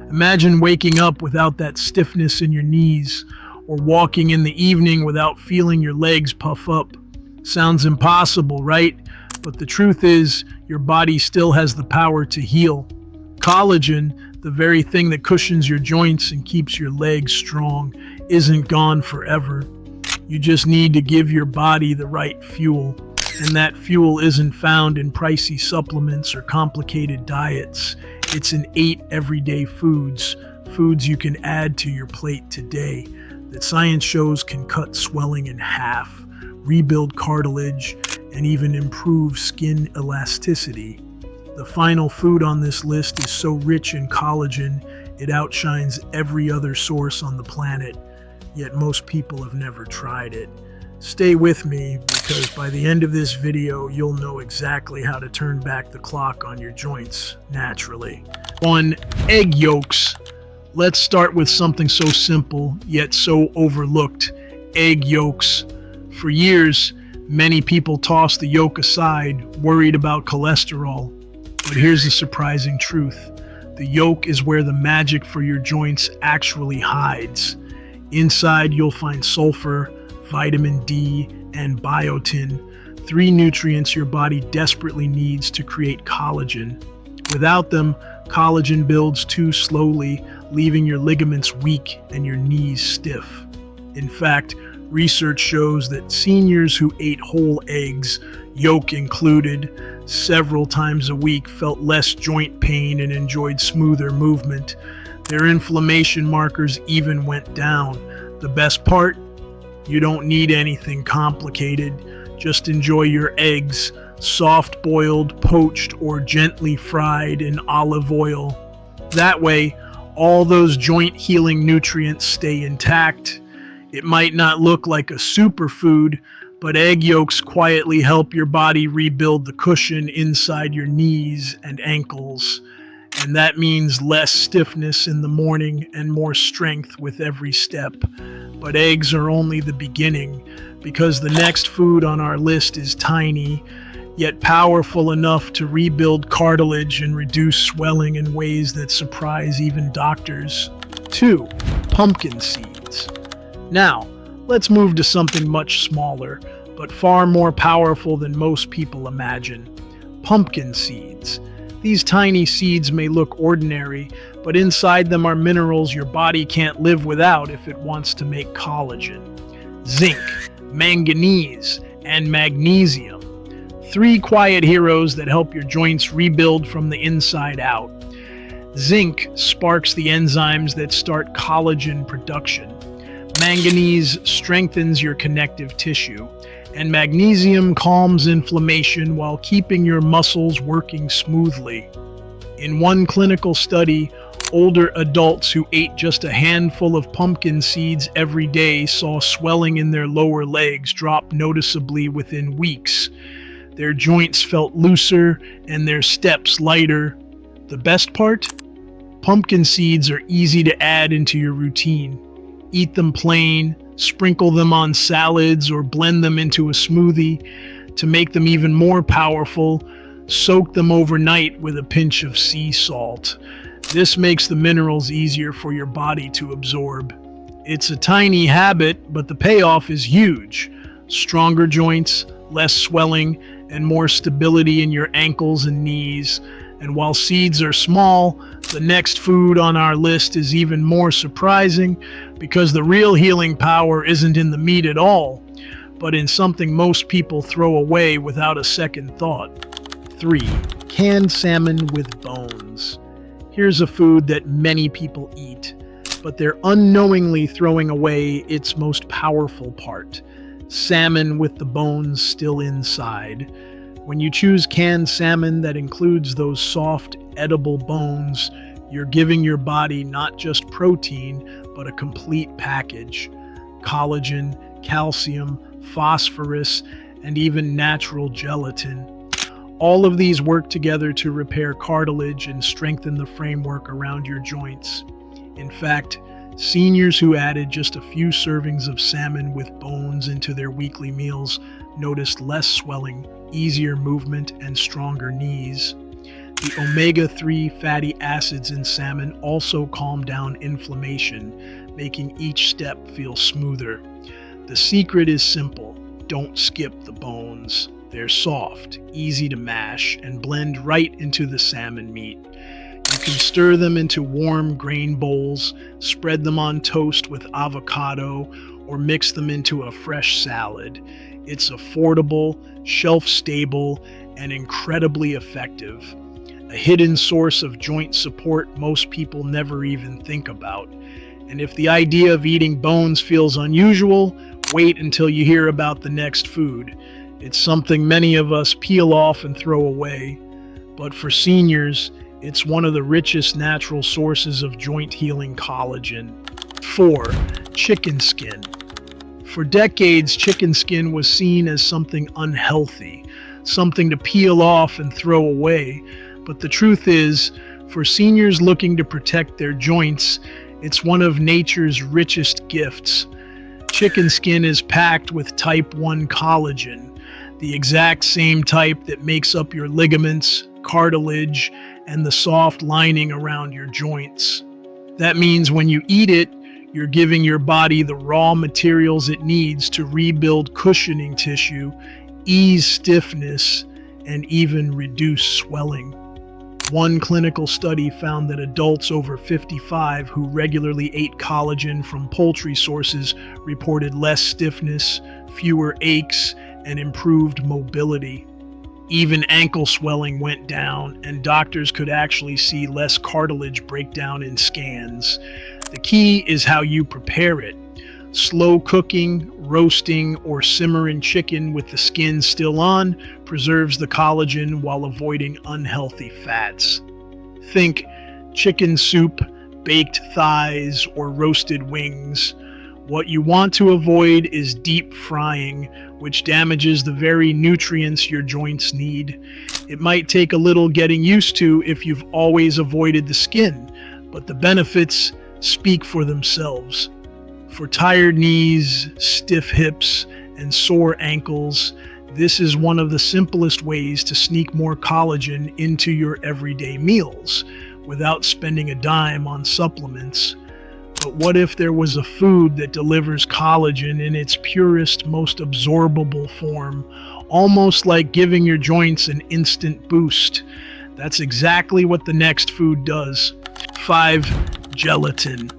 Imagine waking up without that stiffness in your knees, or walking in the evening without feeling your legs puff up. Sounds impossible, right? But the truth is, your body still has the power to heal. Collagen, the very thing that cushions your joints and keeps your legs strong, isn't gone forever. You just need to give your body the right fuel. And that fuel isn't found in pricey supplements or complicated diets. It's in 8 everyday foods you can add to your plate today, that science shows can cut swelling in half, rebuild cartilage, and even improve skin elasticity. The final food on this list is so rich in collagen, it outshines every other source on the planet, yet most people have never tried it. Stay with me, because by the end of this video, you'll know exactly how to turn back the clock on your joints naturally. 1. Egg yolks. Let's start with something so simple, yet so overlooked. Egg yolks. For years, many people tossed the yolk aside, worried about cholesterol. But here's the surprising truth. The yolk is where the magic for your joints actually hides. Inside, you'll find sulfur, vitamin D, and biotin, 3 nutrients your body desperately needs to create collagen. Without them, collagen builds too slowly, leaving your ligaments weak and your knees stiff. In fact, research shows that seniors who ate whole eggs, yolk included, several times a week felt less joint pain and enjoyed smoother movement. Their inflammation markers even went down. The best part? You don't need anything complicated. Just enjoy your eggs, soft boiled, poached, or gently fried in olive oil. That way, all those joint healing nutrients stay intact. It might not look like a superfood, but egg yolks quietly help your body rebuild the cushion inside your knees and ankles. And that means less stiffness in the morning and more strength with every step. But eggs are only the beginning, because the next food on our list is tiny, yet powerful enough to rebuild cartilage and reduce swelling in ways that surprise even doctors. 2. Pumpkin seeds. Now, let's move to something much smaller, but far more powerful than most people imagine. Pumpkin seeds. These tiny seeds may look ordinary, but inside them are minerals your body can't live without if it wants to make collagen. Zinc, manganese, and magnesium. 3 quiet heroes that help your joints rebuild from the inside out. Zinc sparks the enzymes that start collagen production. Manganese strengthens your connective tissue, and magnesium calms inflammation while keeping your muscles working smoothly. In one clinical study, older adults who ate just a handful of pumpkin seeds every day saw swelling in their lower legs drop noticeably within weeks. Their joints felt looser and their steps lighter. The best part? Pumpkin seeds are easy to add into your routine. Eat them plain, sprinkle them on salads, or blend them into a smoothie. To make them even more powerful, soak them overnight with a pinch of sea salt. This makes the minerals easier for your body to absorb. It's a tiny habit, but the payoff is huge. Stronger joints, less swelling, and more stability in your ankles and knees. And while seeds are small, the next food on our list is even more surprising, because the real healing power isn't in the meat at all, but in something most people throw away without a second thought. 3. Canned salmon with bones. Here's a food that many people eat, but they're unknowingly throwing away its most powerful part: salmon with the bones still inside. When you choose canned salmon that includes those soft, edible bones, you're giving your body not just protein, but a complete package: collagen, calcium, phosphorus, and even natural gelatin. All of these work together to repair cartilage and strengthen the framework around your joints. In fact, seniors who added just a few servings of salmon with bones into their weekly meals noticed less swelling, easier movement, and stronger knees. The omega-3 fatty acids in salmon also calm down inflammation, making each step feel smoother. The secret is simple. Don't skip the bones. They're soft, easy to mash, and blend right into the salmon meat. You can stir them into warm grain bowls, spread them on toast with avocado, or mix them into a fresh salad. It's affordable, shelf-stable, and incredibly effective. A hidden source of joint support most people never even think about. And if the idea of eating bones feels unusual, wait until you hear about the next food. It's something many of us peel off and throw away. But for seniors, it's one of the richest natural sources of joint-healing collagen. 4. Chicken skin. For decades, chicken skin was seen as something unhealthy, something to peel off and throw away. But the truth is, for seniors looking to protect their joints, it's one of nature's richest gifts. Chicken skin is packed with type 1 collagen, the exact same type that makes up your ligaments, cartilage, and the soft lining around your joints. That means when you eat it, you're giving your body the raw materials it needs to rebuild cushioning tissue, ease stiffness, and even reduce swelling. One clinical study found that adults over 55 who regularly ate collagen from poultry sources reported less stiffness, fewer aches, and improved mobility. Even ankle swelling went down, and doctors could actually see less cartilage breakdown in scans. The key is how you prepare it. Slow cooking, roasting, or simmering chicken with the skin still on preserves the collagen while avoiding unhealthy fats. Think chicken soup, baked thighs, or roasted wings. What you want to avoid is deep frying, which damages the very nutrients your joints need. It might take a little getting used to if you've always avoided the skin, but the benefits speak for themselves. For tired knees, stiff hips, and sore ankles, this is one of the simplest ways to sneak more collagen into your everyday meals without spending a dime on supplements. But what if there was a food that delivers collagen in its purest, most absorbable form, almost like giving your joints an instant boost? That's exactly what the next food does. 5. Gelatin.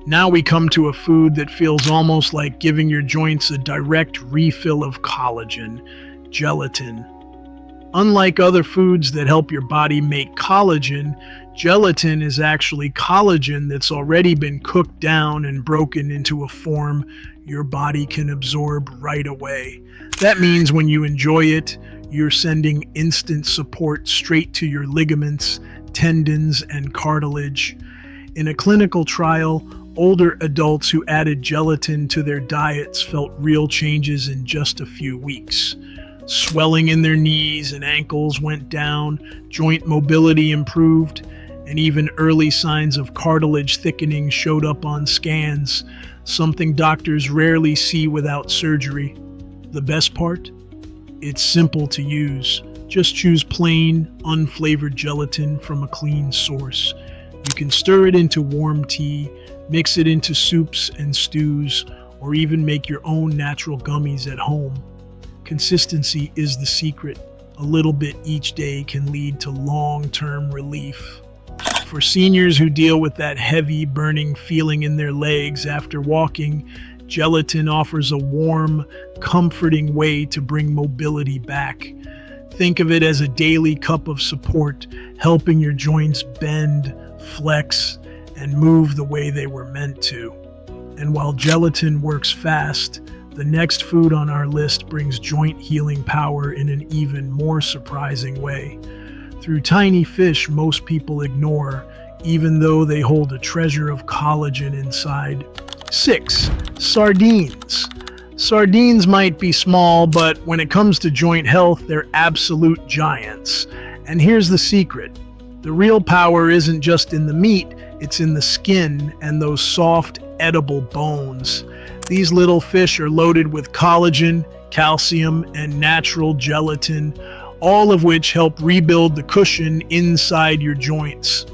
Now we come to a food that feels almost like giving your joints a direct refill of collagen: gelatin. Unlike other foods that help your body make collagen, gelatin is actually collagen that's already been cooked down and broken into a form your body can absorb right away. That means when you enjoy it, you're sending instant support straight to your ligaments, tendons, and cartilage. In a clinical trial, older adults who added gelatin to their diets felt real changes in just a few weeks. Swelling in their knees and ankles went down, joint mobility improved, and even early signs of cartilage thickening showed up on scans, something doctors rarely see without surgery. The best part? It's simple to use. Just choose plain, unflavored gelatin from a clean source. You can stir it into warm tea, mix it into soups and stews, or even make your own natural gummies at home. Consistency is the secret. A little bit each day can lead to long-term relief. For seniors who deal with that heavy, burning feeling in their legs after walking, gelatin offers a warm, comforting way to bring mobility back. Think of it as a daily cup of support, helping your joints bend, flex, and move the way they were meant to. And while gelatin works fast, the next food on our list brings joint healing power in an even more surprising way. Through tiny fish most people ignore, even though they hold a treasure of collagen inside. 6. Sardines. Sardines might be small, but when it comes to joint health, they're absolute giants. And here's the secret. The real power isn't just in the meat, it's in the skin and those soft, edible bones. These little fish are loaded with collagen, calcium, and natural gelatin, all of which help rebuild the cushion inside your joints.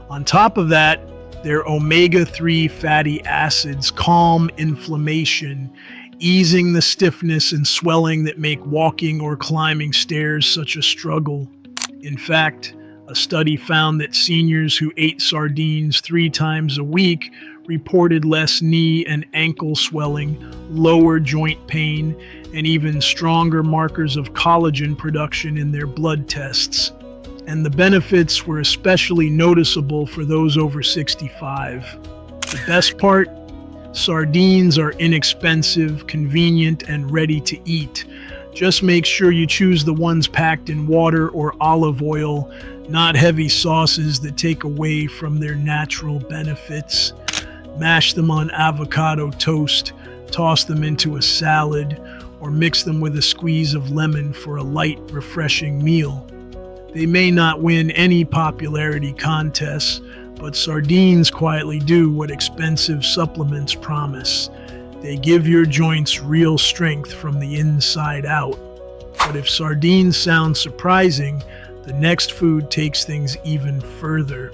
On top of that, their omega-3 fatty acids calm inflammation, easing the stiffness and swelling that make walking or climbing stairs such a struggle. In fact, a study found that seniors who ate sardines 3 times a week reported less knee and ankle swelling, lower joint pain, and even stronger markers of collagen production in their blood tests. And the benefits were especially noticeable for those over 65. The best part? Sardines are inexpensive, convenient, and ready to eat. Just make sure you choose the ones packed in water or olive oil, not heavy sauces that take away from their natural benefits. Mash them on avocado toast, toss them into a salad, or mix them with a squeeze of lemon for a light, refreshing meal. They may not win any popularity contests, but sardines quietly do what expensive supplements promise. They give your joints real strength from the inside out. But if sardines sound surprising, the next food takes things even further.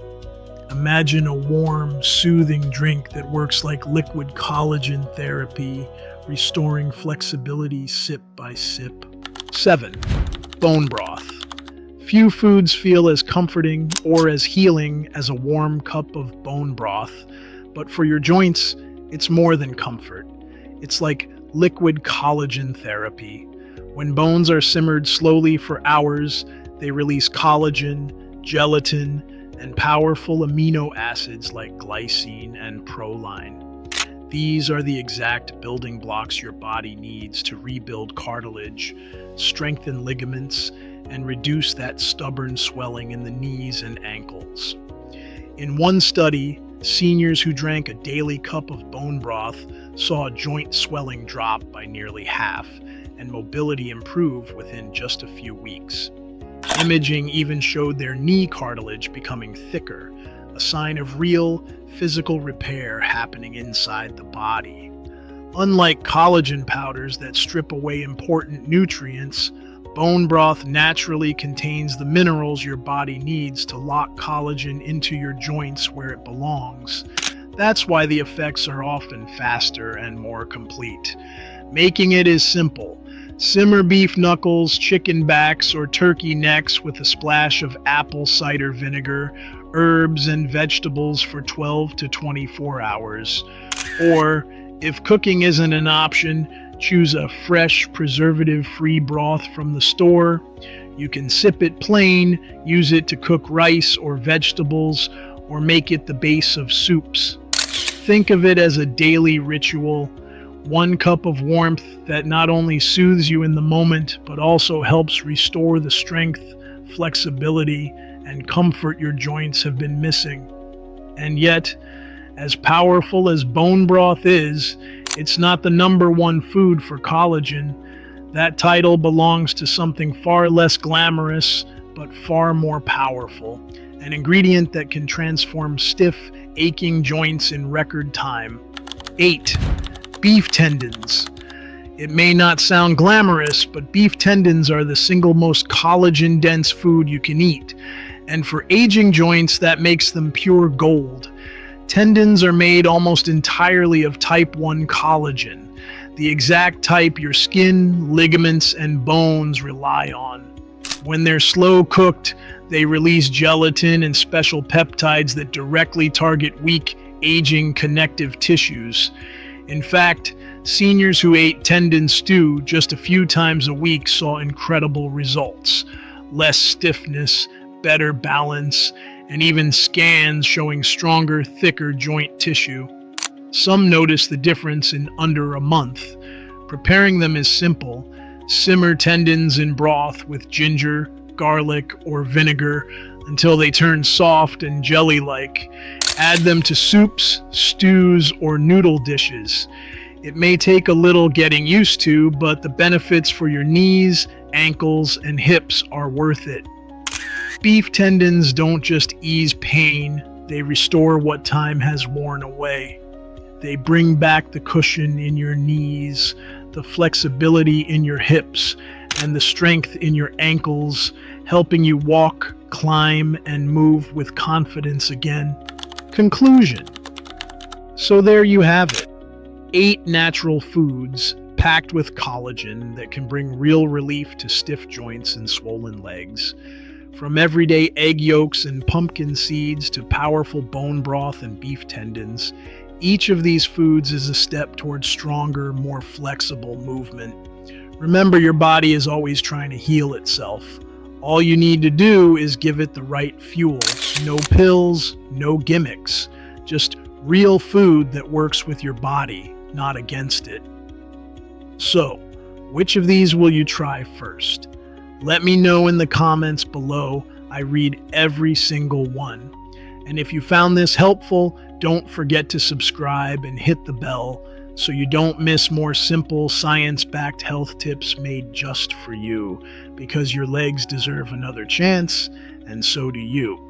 Imagine a warm, soothing drink that works like liquid collagen therapy, restoring flexibility sip by sip. 7. Bone broth. Few foods feel as comforting or as healing as a warm cup of bone broth, but for your joints, it's more than comfort. It's like liquid collagen therapy. When bones are simmered slowly for hours, they release collagen, gelatin, and powerful amino acids like glycine and proline. These are the exact building blocks your body needs to rebuild cartilage, strengthen ligaments, and reduce that stubborn swelling in the knees and ankles. In one study, seniors who drank a daily cup of bone broth saw joint swelling drop by nearly half and mobility improve within just a few weeks. Imaging even showed their knee cartilage becoming thicker, a sign of real physical repair happening inside the body. Unlike collagen powders that strip away important nutrients, bone broth naturally contains the minerals your body needs to lock collagen into your joints where it belongs. That's why the effects are often faster and more complete. Making it is simple. Simmer beef knuckles, chicken backs, or turkey necks with a splash of apple cider vinegar, herbs, and vegetables for 12 to 24 hours. Or, if cooking isn't an option, choose a fresh, preservative-free broth from the store. You can sip it plain, use it to cook rice or vegetables, or make it the base of soups. Think of it as a daily ritual, 1 cup of warmth that not only soothes you in the moment, but also helps restore the strength, flexibility, and comfort your joints have been missing. And yet, as powerful as bone broth is, it's not the #1 food for collagen. That title belongs to something far less glamorous, but far more powerful. An ingredient that can transform stiff, aching joints in record time. 8. Beef tendons. It may not sound glamorous, but beef tendons are the single most collagen-dense food you can eat. And for aging joints, that makes them pure gold. Tendons are made almost entirely of type 1 collagen, the exact type your skin, ligaments, and bones rely on. When they're slow cooked, they release gelatin and special peptides that directly target weak, aging connective tissues. In fact, seniors who ate tendon stew just a few times a week saw incredible results. Less stiffness, better balance, and even scans showing stronger, thicker joint tissue. Some notice the difference in under a month. Preparing them is simple. Simmer tendons in broth with ginger, garlic, or vinegar until they turn soft and jelly-like. Add them to soups, stews, or noodle dishes. It may take a little getting used to, but the benefits for your knees, ankles, and hips are worth it. Beef tendons don't just ease pain, they restore what time has worn away. They bring back the cushion in your knees, the flexibility in your hips, and the strength in your ankles, helping you walk, climb, and move with confidence again. Conclusion. So there you have it. 8 natural foods packed with collagen that can bring real relief to stiff joints and swollen legs. From everyday egg yolks and pumpkin seeds to powerful bone broth and beef tendons, each of these foods is a step towards stronger, more flexible movement. Remember, your body is always trying to heal itself. All you need to do is give it the right fuel. No pills, no gimmicks. Just real food that works with your body, not against it. So, which of these will you try first? Let me know in the comments below. I read every single one. And if you found this helpful, don't forget to subscribe and hit the bell so you don't miss more simple, science-backed health tips made just for you, because your legs deserve another chance, and so do you.